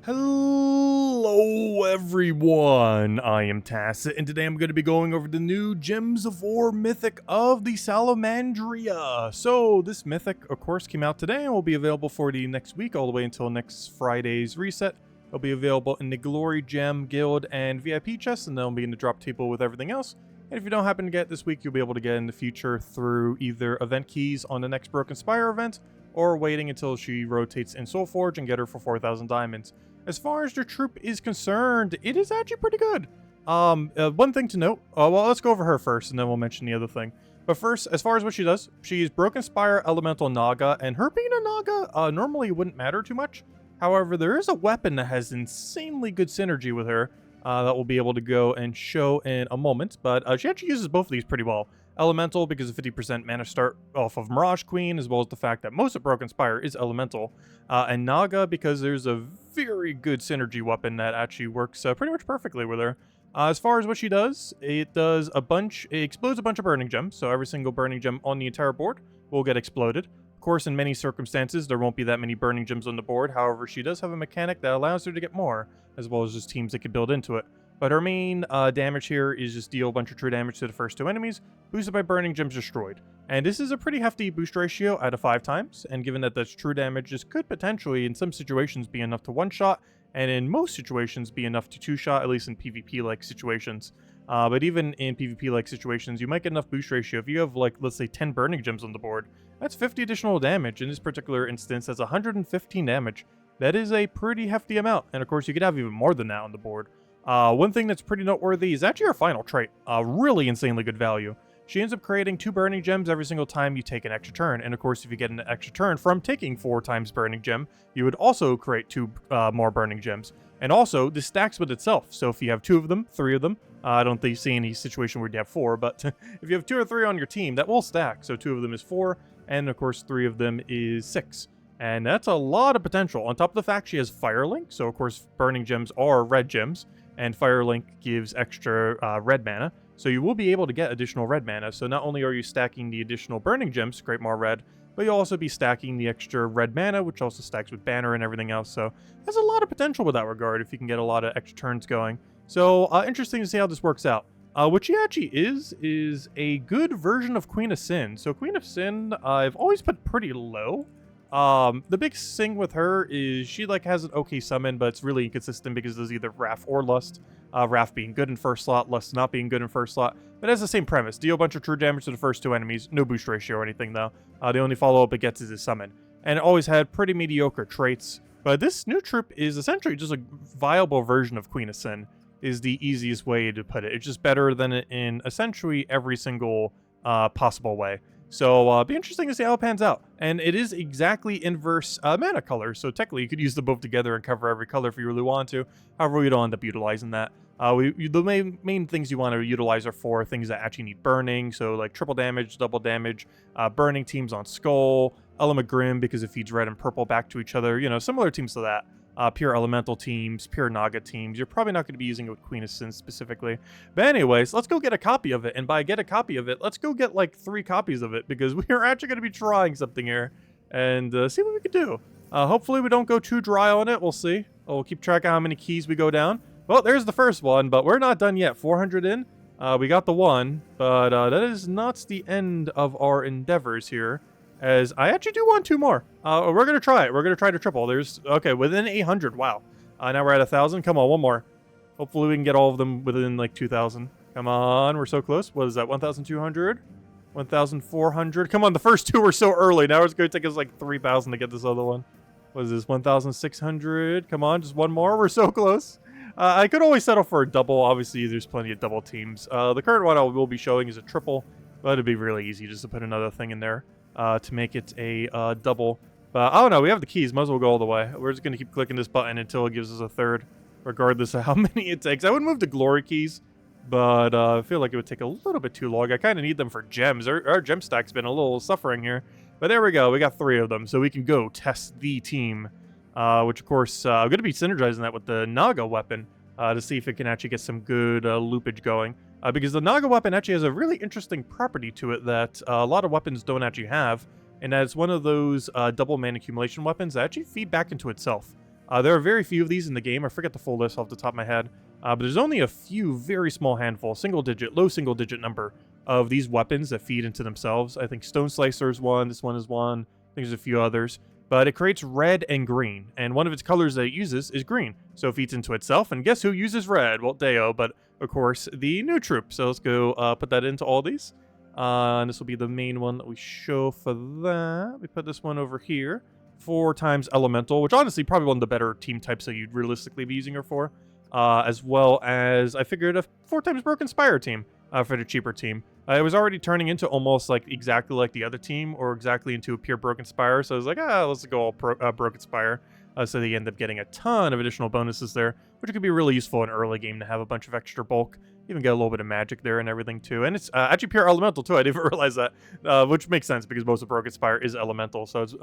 Hello everyone, I am Tacit, and today I'm going to be going over the new Gems of War Mythic of the Salamandria. So this Mythic, of course, came out today and will be available for the next week, all the way until next Friday's reset. It'll be available in the Glory Gem, Guild, and VIP chests, and then it'll be in the drop table with everything else. And if you don't happen to get it this week, you'll be able to get it in the future through either event keys on the next Broken Spire event, or waiting until she rotates in Soulforge and get her for 4,000 diamonds. As far as your troop is concerned, it is actually pretty good. One thing to note, well, let's go over her first, and then we'll mention the other thing. But first, as far as what she does, she's Broken Spire Elemental Naga, and her being a Naga normally wouldn't matter too much. However, there is a weapon that has insanely good synergy with her that we'll be able to go and show in a moment, but she actually uses both of these pretty well. Elemental, because of 50% mana start off of Mirage Queen, as well as the fact that most of Broken Spire is Elemental. And Naga, because there's a very good synergy weapon that actually works pretty much perfectly with her. As far as what she does, it explodes a bunch of burning gems, so every single burning gem on the entire board will get exploded. Of course, in many circumstances, there won't be that many burning gems on the board. However, she does have a mechanic that allows her to get more, as well as just teams that can build into it. But her main damage here is just deal a bunch of true damage to the first two enemies, boosted by burning gems destroyed. And this is a pretty hefty boost ratio out of 5 times, and given that that's true damage, this could potentially, in some situations, be enough to one-shot, and in most situations be enough to two-shot, at least in PvP-like situations. But even in PvP-like situations, you might get enough boost ratio. If you have, like, let's say 10 burning gems on the board, that's 50 additional damage. In this particular instance, that's 115 damage. That is a pretty hefty amount, and of course, you could have even more than that on the board. One thing that's pretty noteworthy is actually her final trait. Really insanely good value. She ends up creating 2 burning gems every single time you take an extra turn. And of course, if you get an extra turn from taking 4 times burning gem, you would also create 2 more burning gems. And also, this stacks with itself. So if you have 2 of them, 3 of them, I don't see any situation where you have 4, but if you have 2 or 3 on your team, that will stack. So 2 of them is 4, and of course 3 of them is 6. And that's a lot of potential. On top of the fact she has Firelink, so of course burning gems are red gems, and Firelink gives extra red mana, so you will be able to get additional red mana. So not only are you stacking the additional burning gems to create more red, but you'll also be stacking the extra red mana, which also stacks with banner and everything else. So there's a lot of potential with that regard if you can get a lot of extra turns going. So interesting to see how this works out. What she actually is a good version of Queen of Sin. So Queen of Sin, I've always put pretty low. The big thing with her is she has an okay summon, but it's really inconsistent because there's either Wrath or Lust. Wrath being good in first slot, Lust not being good in first slot. But it has the same premise. Deal a bunch of true damage to the first 2 enemies. No boost ratio or anything though. The only follow-up it gets is a summon. And it always had pretty mediocre traits. But this new troop is essentially just a viable version of Queen of Sin, is the easiest way to put it. It's just better than it in essentially every single possible way. So be interesting to see how it pans out. And it is exactly inverse mana colors, so technically you could use them both together and cover every color if you really want to. However, we don't end up utilizing that. The main things you want to utilize are for things that actually need burning, so like triple damage, double damage, burning teams on Skull, Element Grim because it feeds red and purple back to each other, you know, similar teams to that. Pure Elemental teams, pure Naga teams. You're probably not going to be using it with Queen of Sin specifically. But anyways, let's go get a copy of it. And by get a copy of it, let's go get like 3 copies of it, because we are actually going to be trying something here and see what we can do. Hopefully we don't go too dry on it. We'll see. We'll keep track of how many keys we go down. Well, there's the first one, but we're not done yet. 400 in. We got the 1, but that is not the end of our endeavors here, as I actually do want 2 more. We're going to try it. We're going to try to triple. Okay, within 800. Wow. Now we're at 1,000. Come on, 1 more. Hopefully we can get all of them within like 2,000. Come on, we're so close. What is that, 1,200? 1,400? Come on, the first 2 were so early. Now it's going to take us like 3,000 to get this other one. What is this, 1,600? Come on, just 1 more. We're so close. I could always settle for a double. Obviously, there's plenty of double teams. The current one I will be showing is a triple, but it'd be really easy just to put another thing in there. To make it a double. But I don't know, we have the keys, might as well go all the way. We're just going to keep clicking this button until it gives us a 3rd, regardless of how many it takes. I would move the glory keys, but I feel like it would take a little bit too long. I kind of need them for gems. Our gem stack's been a little suffering here. But there we go, we got 3 of them, so we can go test the team. Which of course, I'm going to be synergizing that with the Naga weapon to see if it can actually get some good loopage going. Because the Naga weapon actually has a really interesting property to it that a lot of weapons don't actually have, and that it's one of those double mana accumulation weapons that actually feed back into itself. There are very few of these in the game. I forget the full list off the top of my head. But there's only a few, very small handful, low single digit number of these weapons that feed into themselves. I think Stone Slicer is one. This one is one. I think there's a few others. But it creates red and green, and one of its colors that it uses is green. So it feeds into itself, and guess who uses red? Well, Deo, but of course, the new troop. So let's go put that into all these. And this will be the main one that we show for that. We put this one over here. 4 times Elemental, which honestly probably one of the better team types that you'd realistically be using her for. As well as, I figured, a 4 times Broken Spire team for the cheaper team. It was already turning into almost like exactly like the other team, or exactly into a pure Broken Spire. So I was like, let's go all Broken Spire. So they end up getting a ton of additional bonuses there, which could be really useful in early game to have a bunch of extra bulk. Even get a little bit of magic there and everything too. And it's actually pure elemental too. I didn't realize that, which makes sense because most of Broken Spire is elemental. So it's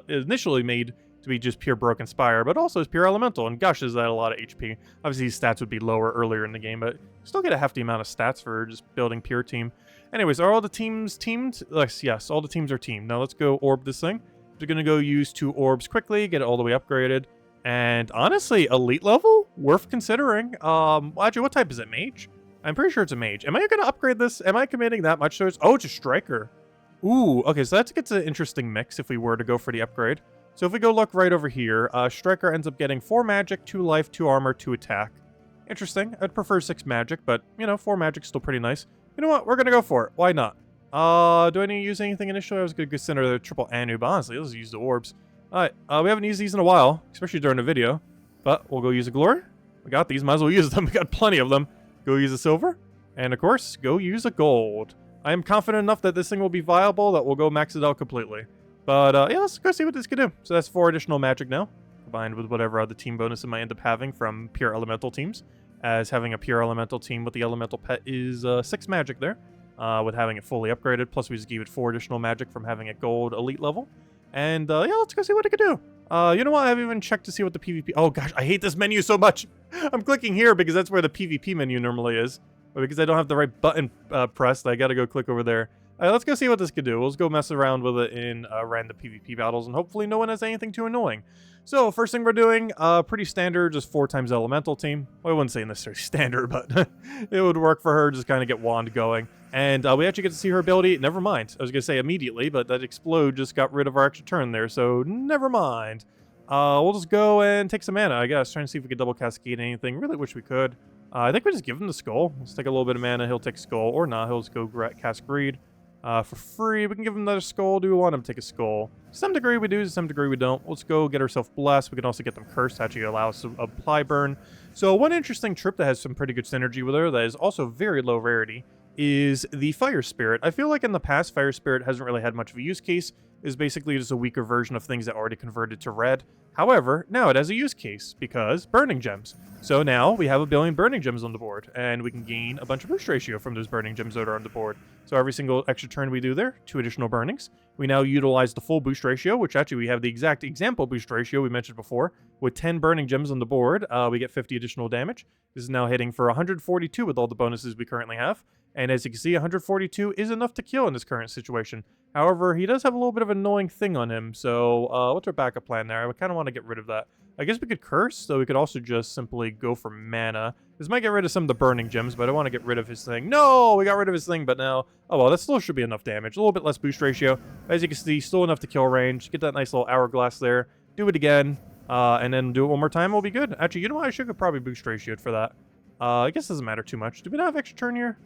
initially made to be just pure Broken Spire, but also it's pure elemental and gushes at a lot of HP. Obviously, his stats would be lower earlier in the game, but still get a hefty amount of stats for just building pure team. Anyways, are all the teams teamed? Yes, all the teams are teamed. Now let's go orb this thing. We're going to go use 2 orbs quickly, get it all the way upgraded. And honestly, elite level? Worth considering. Actually, what type is it? Mage? I'm pretty sure it's a mage. Am I going to upgrade this? Am I committing that much to it? Oh, it's a striker. Ooh, okay, so that gets an interesting mix if we were to go for the upgrade. So if we go look right over here, striker ends up getting 4 magic, 2 life, 2 armor, 2 attack. Interesting. I'd prefer 6 magic, but, 4 magic's still pretty nice. You know what? We're going to go for it. Why not? Do I need to use anything initially? I was going to consider the triple Anu, but honestly, let's use the orbs. Alright, we haven't used these in a while, especially during the video. But we'll go use a glory. We got these, might as well use them. We got plenty of them. Go use a silver. And of course, go use a gold. I am confident enough that this thing will be viable that we'll go max it out completely. But yeah, let's go see what this can do. So that's 4 additional magic now, combined with whatever other team bonus it might end up having from pure elemental teams. As having a pure elemental team with the elemental pet is 6 magic there. With having it fully upgraded. Plus we just gave it 4 additional magic from having it gold elite level. And yeah, let's go see what it can do. You know what? I haven't even checked to see what the PvP... Oh gosh, I hate this menu so much. I'm clicking here because that's where the PvP menu normally is. But because I don't have the right button pressed, I gotta go click over there. Let's go see what this could do. We'll just go mess around with it in random PvP battles, and hopefully no one has anything too annoying. So, first thing we're doing, pretty standard, just 4 times elemental team. Well, I wouldn't say necessarily standard, but it would work for her, just kind of get wand going. And we actually get to see her ability. Never mind. I was going to say immediately, but that explode just got rid of our extra turn there, so never mind. We'll just go and take some mana, I guess. Trying to see if we could double cascade anything. Really wish we could. I think we just give him the skull. Let's take a little bit of mana. He'll take skull, or not. He'll just go cast greed. For free, we can give him another skull. Do we want him to take a skull? To some degree we do, to some degree we don't. Let's go get ourselves blessed. We can also get them cursed to actually allow us to apply burn. So one interesting trip that has some pretty good synergy with her that is also very low rarity is the Fire Spirit. I feel like in the past, Fire Spirit hasn't really had much of a use case. It's basically just a weaker version of things that already converted to red. However, now it has a use case because burning gems. So now we have 1 billion burning gems on the board, and we can gain a bunch of boost ratio from those burning gems that are on the board. So every single extra turn we do there, 2 additional burnings. We now utilize the full boost ratio, which actually we have the exact example boost ratio we mentioned before. With 10 burning gems on the board, we get 50 additional damage. This is now hitting for 142 with all the bonuses we currently have. And as you can see, 142 is enough to kill in this current situation. However, he does have a little bit of an annoying thing on him, so what's our backup plan there? I kind of want to get rid of that. I guess we could curse, so we could also just simply go for mana. This might get rid of some of the burning gems, but I want to get rid of his thing. No, we got rid of his thing, but now... Oh, well, that still should be enough damage. A little bit less boost ratio. As you can see, still enough to kill range. Get that nice little hourglass there. Do it again, and then do it one more time. We'll be good. Actually, you know what? I should probably boost ratio for that. I guess it doesn't matter too much. Do we not have extra turn here?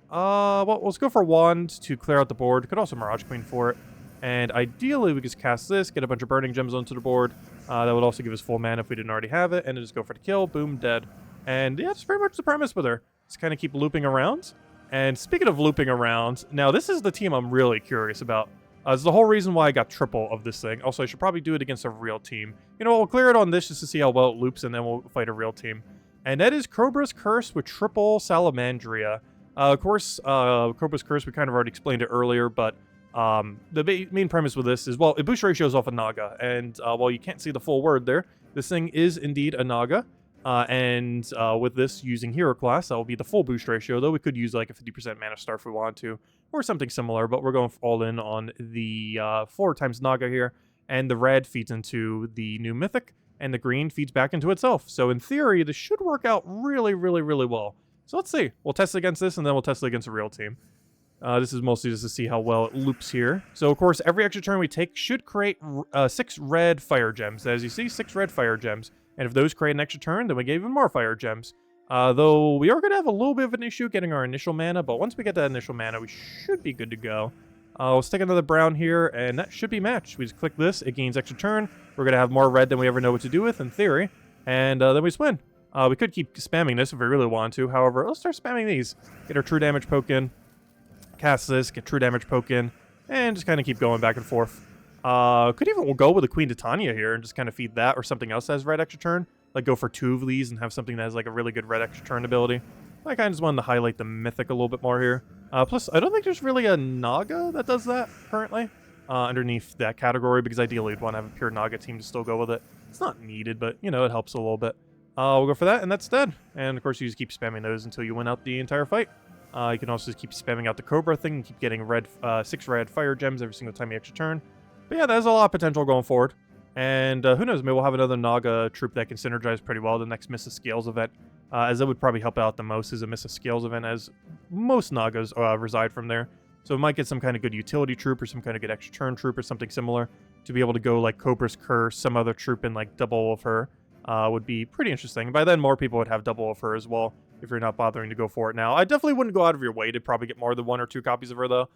Well, let's go for Wand to clear out the board. Could also Mirage Queen for it. And ideally, we just cast this, get a bunch of burning gems onto the board. That would also give us full mana if we didn't already have it. And then just go for the kill. Boom, dead. And yeah, that's very much the premise with her. Just kind of keep looping around. And speaking of looping around, now this is the team I'm really curious about. It's the whole reason why I got triple of this thing. Also, I should probably do it against a real team. You know, we'll clear it on this just to see how well it loops, and then we'll fight a real team. And that is Cobra's Curse with triple Salamandria. Of course, Cobra's Curse, we kind of already explained it earlier, but the main premise with this is, well, it boost ratio is off a Naga, and while you can't see the full word there, this thing is indeed a Naga, and with this using Hero Class, that will be the full boost ratio, though we could use like a 50% Mana Star if we wanted to, or something similar, but we're going all in on the 4 times Naga here, and the red feeds into the new Mythic, and the green feeds back into itself. So in theory, this should work out really, really, really well. So let's see. We'll test it against this, and then we'll test it against a real team. This is mostly just to see how well it loops here. So, of course, every extra turn we take should create 6 red fire gems. As you see, 6 red fire gems. And if those create an extra turn, then we get even more fire gems. Though we are going to have a little bit of an issue getting our initial mana, but once we get that initial mana, we should be good to go. We'll stick another brown here, and that should be matched. We just click this, it gains extra turn. We're going to have more red than we ever know what to do with, in theory. And then we just win. We could keep spamming this if we really want to. However, let's start spamming these. Get our true damage poke in. Cast this, get true damage poke in, and just kind of keep going back and forth. Could even go with a Queen Titania here and just kind of feed that or something else that has red extra turn. Like go for 2 of these and have something that has like a really good red extra turn ability. I kind of just wanted to highlight the Mythic a little bit more here. Plus, I don't think there's really a Naga that does that currently underneath that category, because ideally you'd want to have a pure Naga team to still go with it. It's not needed, but, you know, it helps a little bit. We'll go for that, and that's dead. And, of course, you just keep spamming those until you win out the entire fight. You can also just keep spamming out the Cobra thing and keep getting 6 red fire gems every single time you extra turn. But yeah, there's a lot of potential going forward. And who knows, maybe we'll have another Naga troop that can synergize pretty well the next Miss of Scales event. As that would probably help out the most is a Miss of Scales event, as most Nagas reside from there. So we might get some kind of good utility troop or some kind of good extra turn troop or something similar to be able to go like Cobra's Curse, some other troop in like double of her. Would be pretty interesting. By then, more people would have double of her as well, if you're not bothering to go for it now. I definitely wouldn't go out of your way to probably get more than 1 or 2 copies of her, though.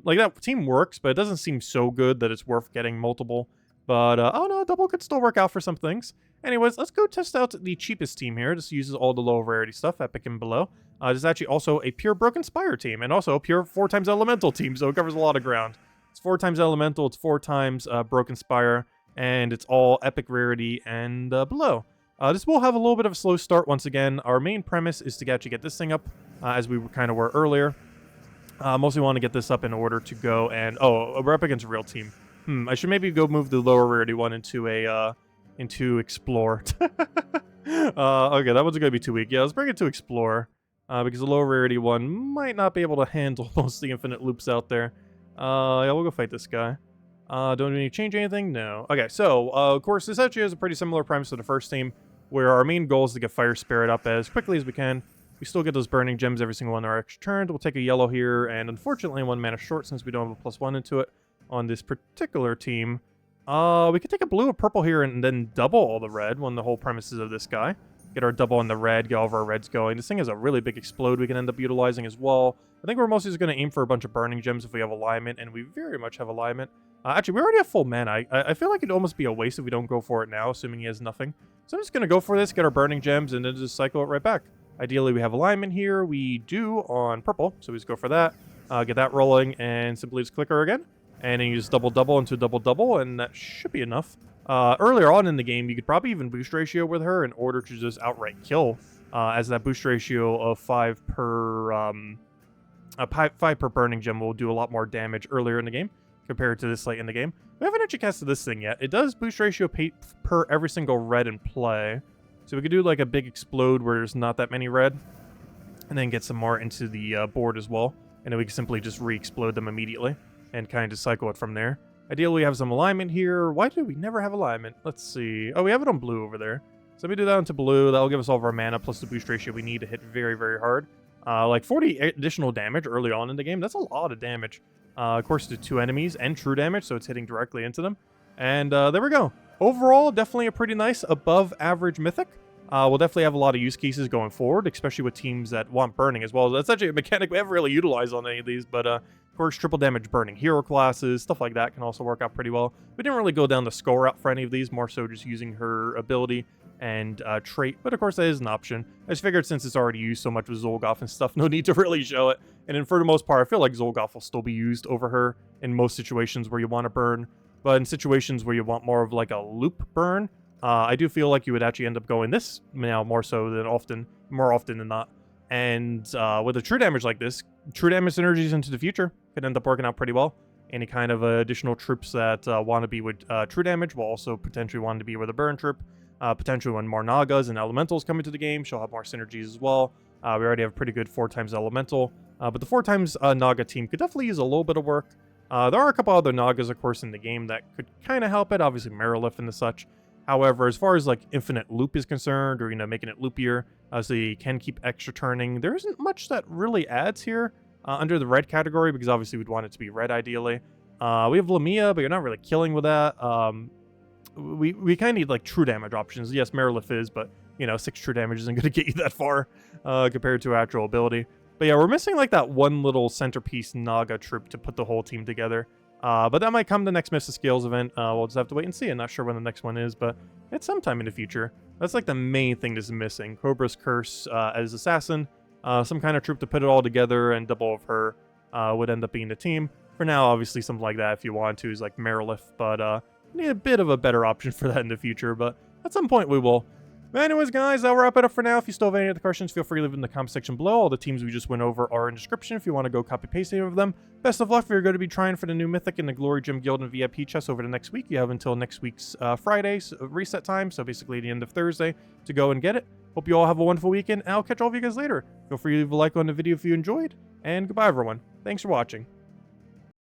Like, that team works, but it doesn't seem so good that it's worth getting multiple. But, oh no, double could still work out for some things. Anyways, let's go test out the cheapest team here. This uses all the low rarity stuff, Epic and below. This is actually also a pure Broken Spire team, and also a pure 4 times Elemental team, so it covers a lot of ground. It's 4 times Elemental, it's 4 times Broken Spire, and it's all Epic Rarity and below. This will have a little bit of a slow start once again. Our main premise is to actually get this thing up, as we kind of were earlier. Mostly want to get this up in order to go and... Oh, we're up against a real team. I should maybe go move the lower rarity one into a, into Explore. Okay, that one's going to be too weak. Yeah, let's bring it to Explore, because the lower rarity one might not be able to handle most of the infinite loops out there. Yeah, we'll go fight this guy. Don't we need to change anything? No. Okay, so, of course, this actually has a pretty similar premise to the first team, where our main goal is to get Fire Spirit up as quickly as we can. We still get those burning gems every single one of our extra turns. We'll take a yellow here, and unfortunately 1 mana short since we don't have a +1 into it on this particular team. We could take a blue or purple here and then double all the red, one of the whole premises of this guy. Get our double on the red, get all of our reds going. This thing has a really big explode we can end up utilizing as well. I think we're mostly just going to aim for a bunch of burning gems if we have alignment, and we very much have alignment. Actually, we already have full mana. I feel like it'd almost be a waste if we don't go for it now, assuming he has nothing. So I'm just going to go for this, get our burning gems, and then just cycle it right back. Ideally, we have alignment here. We do on purple, so we just go for that. Get that rolling, and simply just click her again. And then you just double into double, and that should be enough. Earlier on in the game, you could probably even boost ratio with her in order to just outright kill, as that boost ratio of 5 per 5 per burning gem will do a lot more damage earlier in the game compared to this late in the game. We haven't actually casted this thing yet. It does boost ratio per every single red in play, so we could do like a big explode where there's not that many red, and then get some more into the board as well, and then we can simply just re-explode them immediately and kind of cycle it from there. Ideally, we have some alignment here. Why do we never have alignment? Let's see. Oh, we have it on blue over there. So we do that into blue. That'll give us all of our mana plus the boost ratio we need to hit very, very hard. Like 40 additional damage early on in the game. That's a lot of damage. Of course, to 2 enemies and true damage, so it's hitting directly into them. And there we go. Overall, definitely a pretty nice above average mythic. We'll definitely have a lot of use cases going forward, especially with teams that want burning as well. That's actually a mechanic we haven't really utilized on any of these, but of course, triple damage burning hero classes, stuff like that can also work out pretty well. We didn't really go down the skull route for any of these, more so just using her ability and trait, but of course that is an option. I just figured since it's already used so much with Zolgoth and stuff, no need to really show it. And then for the most part, I feel like Zolgoth will still be used over her in most situations where you want to burn, but in situations where you want more of like a loop burn, I do feel like you would actually end up going this now more so than more often than not. And with a true damage like this, true damage synergies into the future could end up working out pretty well. Any kind of additional troops that want to be with true damage will also potentially want to be with a burn troop. Potentially when more Nagas and Elementals come into the game, she'll have more synergies as well. We already have a pretty good 4 times Elemental, but the 4 times Naga team could definitely use a little bit of work. There are a couple other Nagas, of course, in the game that could kind of help it. Obviously, Merilith and the such. However, as far as like infinite loop is concerned, or making it loopier, so you can keep extra turning, there isn't much that really adds here under the red category, because obviously we'd want it to be red ideally. We have Lamia, but you're not really killing with that. We kind of need like true damage options. Yes, Merilith is, but 6 true damage isn't going to get you that far compared to actual ability. But yeah, we're missing like that one little centerpiece Naga troop to put the whole team together. But that might come the next Mists of Scales event. We'll just have to wait and see. I'm not sure when the next one is, but it's sometime in the future. That's like the main thing that's missing. Cobra's Curse as Assassin. Some kind of troop to put it all together, and double of her would end up being the team. For now, obviously, something like that if you want to is like Merilith, but need a bit of a better option for that in the future, but at some point we will. But anyways, guys, that'll wrap it up for now. If you still have any other questions, feel free to leave them in the comment section below. All the teams we just went over are in the description if you want to go copy-paste any of them. Best of luck if you're going to be trying for the new Mythic in the Glory Gem Guild and VIP chest over the next week. You have until next week's Friday reset time, so basically the end of Thursday, to go and get it. Hope you all have a wonderful weekend, and I'll catch all of you guys later. Feel free to leave a like on the video if you enjoyed, and goodbye, everyone. Thanks for watching.